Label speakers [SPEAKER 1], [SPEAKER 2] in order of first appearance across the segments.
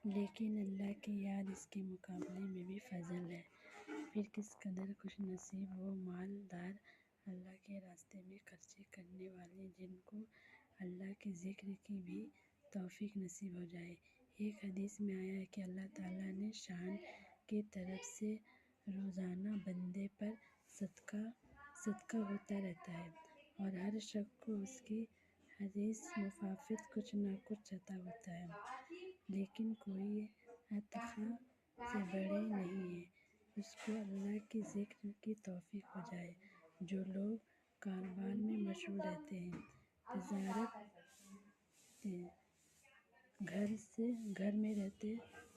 [SPEAKER 1] لیکن اللہ کی یاد اس کے مقابلے میں بھی فضل ہے۔ پھر کس قدر خوش نصیب وہ مالدار، اللہ کے راستے میں خرچ کرنے والے، جن کو اللہ کے ذکر کی بھی توفیق نصیب ہو جائے۔ ایک حدیث میں آیا ہے کہ اللہ تعالیٰ نے شان کی طرف سے روزانہ بندے پر صدقہ ہوتا رہتا ہے، اور ہر شخص کو اس کی حدیث مفافت کچھ نہ کچھ عطا ہوتا ہے، لیکن کوئی عطا سے بڑے نہیں ہے اس کو اللہ کے ذکر کی توفیق ہو جائے۔ جو لوگ کاروبار میں مشغول رہتے ہیں، تجارت گھر میں رہتے،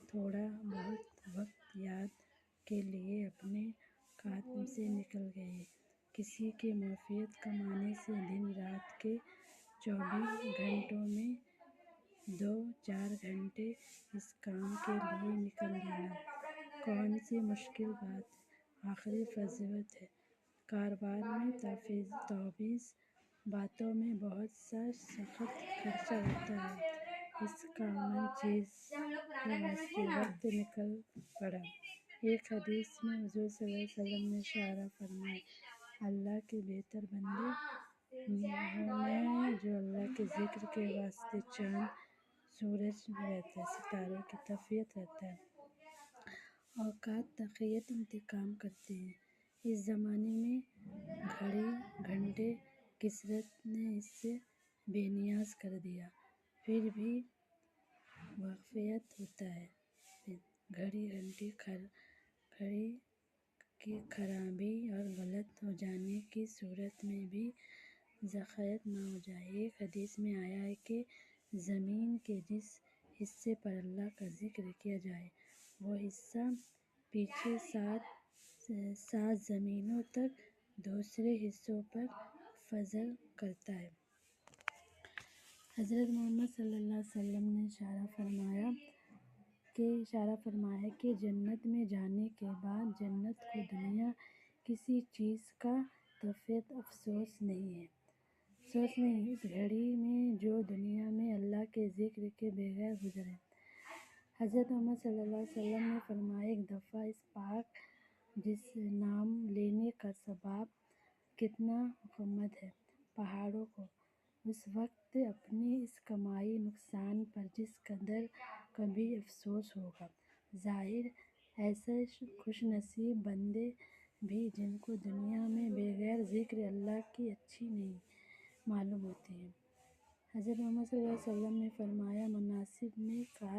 [SPEAKER 1] تھوڑا بہت وقت یاد کے لیے اپنے کام سے نکل گئے، کسی کی معافیت کمانے سے دن رات کے 24 گھنٹوں میں 2-4 گھنٹے اس کام کے لیے نکال لینا کون سی مشکل بات ہے۔ آخری فضیلت ہے، کاروبار میں تجویز باتوں میں بہت سا سخت خرچہ ہوتا ہے، اس کامن چیز کے واسطے وقت نکال پڑا۔ ایک حدیث میں حضور صلی اللہ علیہ وسلم نے اشارہ فرمایا، اللہ کے بہتر بندے وہ ہیں جو اللہ کے ذکر کے واسطے چاند سورج میں رہتے، ستاروں کی طفیل رہتے، اوقات تقیت انتظام کرتے ہیں۔ اس زمانے میں گھڑی گھنٹے کثرت نے اسے بے نیاز کر دیا، پھر بھی واقفیت ہوتا ہے۔ گھڑی کی خرابی اور غلط ہو جانے کی صورت میں بھی ضائع نہ ہو جائے۔ ایک حدیث میں آیا ہے کہ زمین کے جس حصے پر اللہ کا ذکر کیا جائے، وہ حصہ پیچھے 7 زمینوں تک دوسرے حصوں پر فضل کرتا ہے۔ حضرت محمد صلی اللہ علیہ وسلم نے اشارہ فرمایا ہے کہ جنت میں جانے کے بعد جنت کو دنیا کسی چیز کا طفیل افسوس نہیں ہے۔ اس گھڑی میں جو دنیا میں اللہ کے ذکر کے بغیر گزرے۔ حضرت محمد صلی اللہ علیہ وسلم نے فرمایا، ایک دفعہ اس پاک جس نام لینے کا ثواب کتنا مفید ہے پہاڑوں کو، اس وقت اپنی اس کمائی نقصان پر جس قدر کبھی افسوس ہوگا۔ ظاہر ایسے خوش نصیب بندے بھی جن کو دنیا میں بغیر ذکر اللہ کی اچھی نہیں معلوم ہوتی ہے۔ حضرت محمد صلی اللہ علیہ وسلم نے فرمایا، مناسب میں کاش